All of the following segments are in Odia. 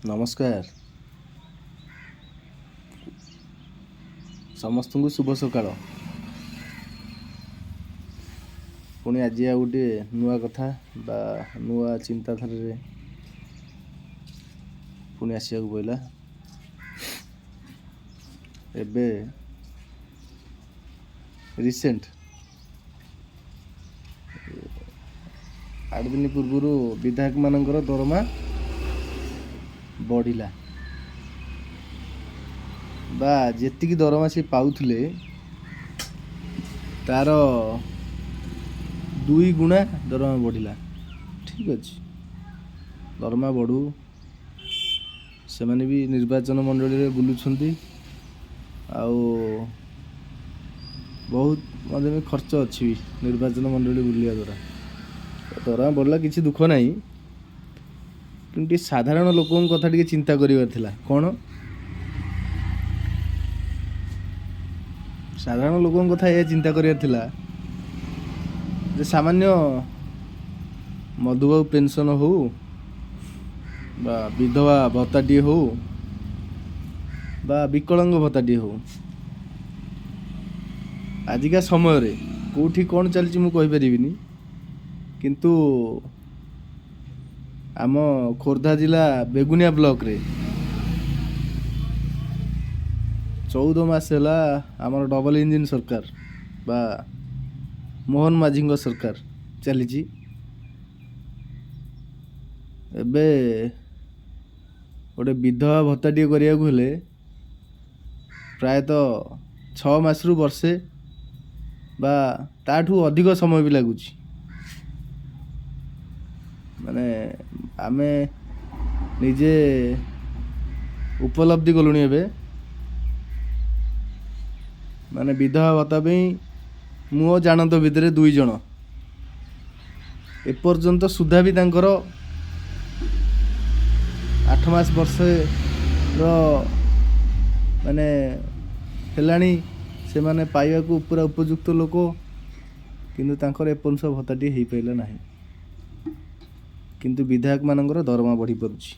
ନମସ୍କାର ସମସ୍ତଙ୍କୁ ଶୁଭ ସକାଳ। ପୁଣି ଆଜି ଆଉ ଗୋଟିଏ ନୂଆ କଥା ବା ନୂଆ ଚିନ୍ତାଧାରାରେ ପୁଣି ଆସିବାକୁ ପଡ଼ିଲା। ଏବେ ରିସେଣ୍ଟ 8 ଦିନ ପୂର୍ବରୁ ବିଧାୟକମାନଙ୍କର ଦରମା ବଢ଼ିଲା ବା ଯେତିକି ଦରମା ସେ ପାଉଥିଲେ ତାର 2 ଗୁଣା ଦରମା ବଢ଼ିଲା। ଠିକ୍ ଅଛି, ଦରମା ବଢ଼ୁ, ସେମାନେ ବି ନିର୍ବାଚନ ମଣ୍ଡଳୀରେ ବୁଲୁଛନ୍ତି ଆଉ ବହୁତ ମଧ୍ୟ ଖର୍ଚ୍ଚ ଅଛି ନିର୍ବାଚନ ମଣ୍ଡଳୀ ବୁଲିବା ଦ୍ୱାରା। ଦରମା ବଢ଼ିଲା, କିଛି ଦୁଃଖ ନାହିଁ, କିନ୍ତୁ ଟିକେ ସାଧାରଣ ଲୋକଙ୍କ କଥା ଟିକେ ଚିନ୍ତା କରିବାର ଥିଲା। କ'ଣ ସାଧାରଣ ଲୋକଙ୍କ କଥା ଏହା ଚିନ୍ତା କରିବାର ଥିଲା ଯେ ସାମାନ୍ୟ ମଧୁବାବୁ ପେନ୍ସନ୍ ହଉ ବା ବିଧବା ଭତ୍ତାଟିଏ ହଉ ବା ବିକଳାଙ୍ଗ ଭତ୍ତାଟିଏ ହଉ, ଆଜିକା ସମୟରେ କେଉଁଠି କ'ଣ ଚାଲିଛି ମୁଁ କହିପାରିବିନି, କିନ୍ତୁ ଆମ ଖୋର୍ଦ୍ଧା ଜିଲ୍ଲା ବେଗୁନିଆ ବ୍ଲକରେ 14 ମାସ ହେଲା ଆମର ଡବଲ ଇଞ୍ଜିନ୍ ସରକାର ବା ମୋହନ ମାଝୀଙ୍କ ସରକାର ଚାଲିଛି। ଏବେ ଗୋଟେ ବିଧବା ଭତ୍ତାଟିଏ କରିବାକୁ ହେଲେ ପ୍ରାୟତଃ 6 ମାସରୁ ବର୍ଷେ ବା ତାଠୁ ଅଧିକ ସମୟ ବି ଲାଗୁଛି। ମାନେ ଆମେ ନିଜେ ଉପଲବ୍ଧି କଲୁଣି ଏବେ। ମାନେ ବିଧବା ଭତ୍ତା ପାଇଁ ମୋ ଜାଣନ୍ତ ଭିତରେ 2 ଜଣ ଏପର୍ଯ୍ୟନ୍ତ ସୁଦ୍ଧା ବି ତାଙ୍କର 8 ମାସ ବର୍ଷର ମାନେ ହେଲାଣି, ସେମାନେ ପାଇବାକୁ ପୁରା ଉପଯୁକ୍ତ ଲୋକ, କିନ୍ତୁ ତାଙ୍କର ଏପର୍ଯ୍ୟନ୍ତ ଭତ୍ତାଟିଏ ହେଇପାରିଲା ନାହିଁ। କିନ୍ତୁ ବିଧାୟକମାନଙ୍କର ଦରମା ବଢ଼ିପାରୁଛି,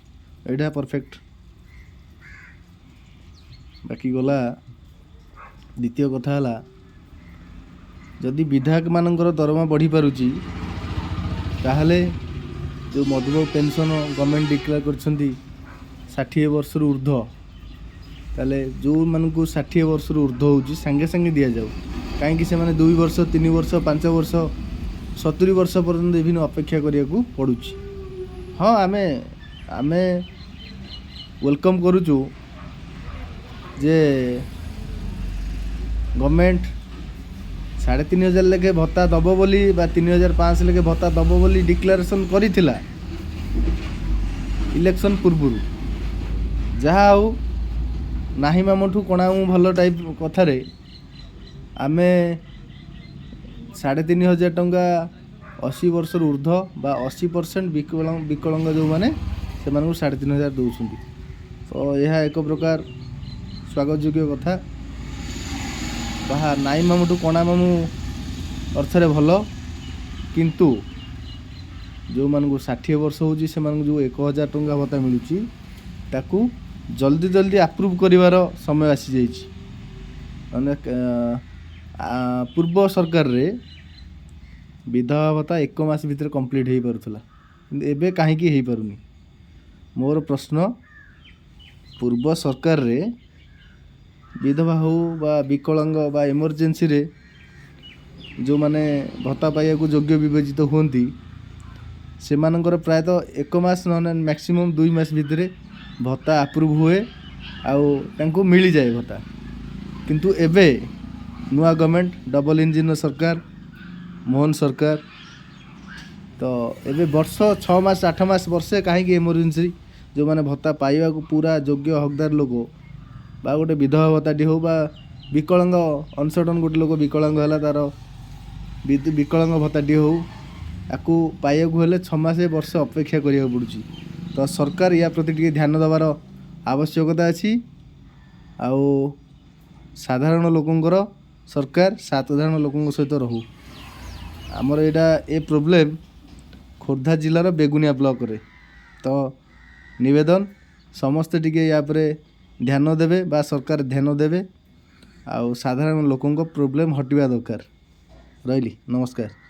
ଏଇଟା ପରଫେକ୍ଟ। ବାକି ଗଲା ଦ୍ୱିତୀୟ କଥା ହେଲା, ଯଦି ବିଧାୟକମାନଙ୍କର ଦରମା ବଢ଼ିପାରୁଛି ତାହେଲେ ଯେଉଁ ମଧୁବାବୁ ପେନ୍ସନ୍ ଗଭର୍ଣ୍ଣମେଣ୍ଟ ଡିକ୍ଲେୟାର କରିଛନ୍ତି 60 ବର୍ଷରୁ ଉର୍ଦ୍ଧ୍ୱ, ତାହେଲେ ଯେଉଁମାନଙ୍କୁ 60 ବର୍ଷରୁ ଉର୍ଦ୍ଧ୍ୱ ହେଉଛି ସାଙ୍ଗେ ସାଙ୍ଗେ ଦିଆଯାଉ। କାହିଁକି ସେମାନେ 2 ବର୍ଷ 3 ବର୍ଷ 5 ବର୍ଷ 70 ବର୍ଷ ପର୍ଯ୍ୟନ୍ତ ବିଭିନ୍ନ ଅପେକ୍ଷା କରିବାକୁ ପଡ଼ୁଛି? ହଁ, ଆମେ ୱେଲକମ୍ କରୁଛୁ ଯେ ଗଭର୍ଣ୍ଣମେଣ୍ଟ 3,500 ଲେଖେ ଭତ୍ତା ଦେବ ବୋଲି ବା 3,500 ଲେଖେ ଭତ୍ତା ଦେବ ବୋଲି ଡିକ୍ଲାରେସନ୍ କରିଥିଲା ଇଲେକ୍ସନ୍ ପୂର୍ବରୁ। ଯାହା ହଉ, ନାହିଁ ମାମୁଁଠୁ କଣା ମୁଁ ଭଲ ଟାଇପ୍ କଥାରେ ଆମେ 3,500 ଟଙ୍କା 80 ବର୍ଷରୁ ଉର୍ଦ୍ଧ୍ୱ ବା 80% ବିକଳାଙ୍ଗ ଯେଉଁମାନେ ସେମାନଙ୍କୁ 3,500 ଦେଉଛନ୍ତି। ତ ଏହା ଏକ ପ୍ରକାର ସ୍ୱାଗତଯୋଗ୍ୟ କଥା। ତାହା ନାହିଁ ମାମୁଁଠୁ କଣା ମାମୁଁ ଅର୍ଥରେ ଭଲ, କିନ୍ତୁ ଯେଉଁମାନଙ୍କୁ 60 ବର୍ଷ ହେଉଛି ସେମାନଙ୍କୁ ଯେଉଁ 1,000 ଟଙ୍କା ଭତ୍ତା ମିଳୁଛି ତାକୁ ଜଲ୍ଦି ଆପ୍ରୁଭ୍ କରିବାର ସମୟ ଆସିଯାଇଛି। ମାନେ ପୂର୍ବ ସରକାରରେ ବିଧବା ଭତ୍ତା 1 ମାସ ଭିତରେ କମ୍ପ୍ଲିଟ୍ ହେଇପାରୁଥିଲା, କିନ୍ତୁ ଏବେ କାହିଁକି ହେଇପାରୁନି? ମୋର ପ୍ରଶ୍ନ, ପୂର୍ବ ସରକାରରେ ବିଧବା ହେଉ ବା ବିକଳାଙ୍ଗ ବା ଏମର୍ଜେନ୍ସିରେ ଯେଉଁମାନେ ଭତ୍ତା ପାଇବାକୁ ଯୋଗ୍ୟ ବିବେଚିତ ହୁଅନ୍ତି ସେମାନଙ୍କର ପ୍ରାୟତଃ 1 ମାସ ନହେଲେ ମ୍ୟାକ୍ସିମମ୍ 2 ମାସ ଭିତରେ ଭତ୍ତା ଆପ୍ରୁଭ୍ ହୁଏ ଆଉ ତାଙ୍କୁ ମିଳିଯାଏ ଭତ୍ତା। କିନ୍ତୁ ଏବେ ନୂଆ ଗଭର୍ଣ୍ଣମେଣ୍ଟ ଡବଲ ଇଞ୍ଜିନ୍ର ସରକାର, ମୋହନ ସରକାର, ତ ଏବେ ବର୍ଷ 6 ମାସ 8 ମାସ ବର୍ଷେ କାହିଁକି ଏମର୍ଜେନ୍ସି ଯେଉଁମାନେ ଭତ୍ତା ପାଇବାକୁ ପୁରା ଯୋଗ୍ୟ ହକଦାର ଲୋକ ବା ଗୋଟେ ବିଧବା ଭତ୍ତାଟି ହେଉ ବା ବିକଳାଙ୍ଗ ଅନସଡନ୍ ଗୋଟେ ଲୋକ ବିକଳାଙ୍ଗ ହେଲା, ତାର ବିକଳାଙ୍ଗ ଭତ୍ତାଟି ହେଉ, ଆକୁ ପାଇବାକୁ ହେଲେ 6 ମାସ ବର୍ଷେ ଅପେକ୍ଷା କରିବାକୁ ପଡ଼ୁଛି। ତ ସରକାର ୟା ପ୍ରତି ଟିକେ ଧ୍ୟାନ ଦେବାର ଆବଶ୍ୟକତା ଅଛି। ଆଉ ସାଧାରଣ ଲୋକଙ୍କର ସରକାର ସାଧାରଣ ଲୋକଙ୍କ ସହିତ ରହୁ। ଆମର ଏଇଟା ପ୍ରୋବ୍ଲେମ୍ ଖୋର୍ଦ୍ଧା ଜିଲ୍ଲାର ବେଗୁନିଆ ବ୍ଲକରେ। ତ ନିବେଦନ, ସମସ୍ତେ ଟିକେ ୟା ଉପରେ ଧ୍ୟାନ ଦେବେ ବା ସରକାର ଧ୍ୟାନ ଦେବେ ଆଉ ସାଧାରଣ ଲୋକଙ୍କ ପ୍ରୋବ୍ଲେମ୍ ହଟିବା ଦରକାର। ରହିଲି, ନମସ୍କାର।